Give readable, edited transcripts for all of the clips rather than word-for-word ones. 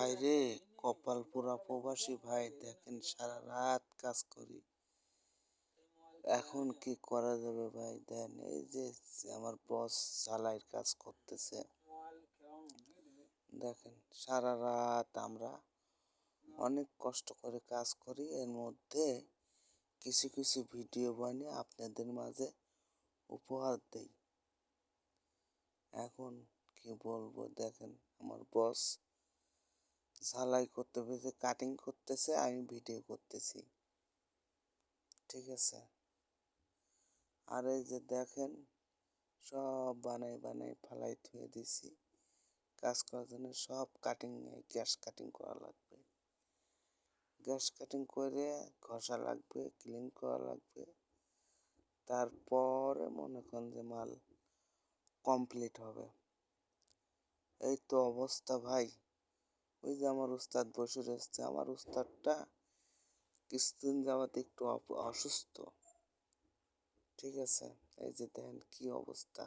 ভাই রে, কপাল পোড়া প্রবাসী ভাই। দেখেন সারা রাত কাজ করি, এখন কি করা যাবে ভাই? দেন এই যে আমার বস ঝালাইয়ের কাজ করতেছে, দেখেন সারা রাত আমরা অনেক কষ্ট করে কাজ করি, এর মধ্যে কিছু কিছু ভিডিও বানিয়ে আপনাদের মাঝে উপহার দেই। এখন কি বলবো, দেখেন আমার বস ঝালাই করতে পেরেছে, কাটিং করতেছে, আমি ভিডিও করতেছি, ঠিক আছে। আর এই যে দেখেন সব বানাই বানাই ফালাই থুয়ে দিছি, কাজ করার জন্য সব কাটিং গ্যাস কাটিং করা লাগবে, গ্যাস কাটিং করে ঘষা লাগবে, ক্লিন করা লাগবে, তারপরে মনে করেন যে মাল কমপ্লিট হবে। এই তো অবস্থা ভাই। ওই যে আমার উস্তাদ বসে রয়েছে, আমার উস্তাদটা কিছুদিন যাবত একটু অসুস্থ, ঠিক আছে। এই যে দেখেন কি অবস্থা,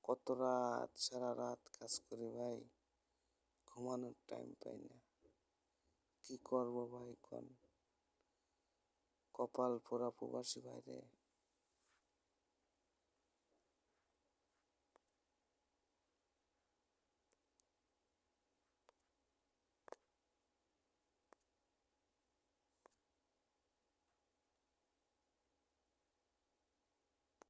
কত রাত, সারা রাত কাজ করি ভাই, ঘুমানোর টাইম পাই না। কি করব ভাই কোন, কপাল পোড়া প্রবাসী ভাই রে।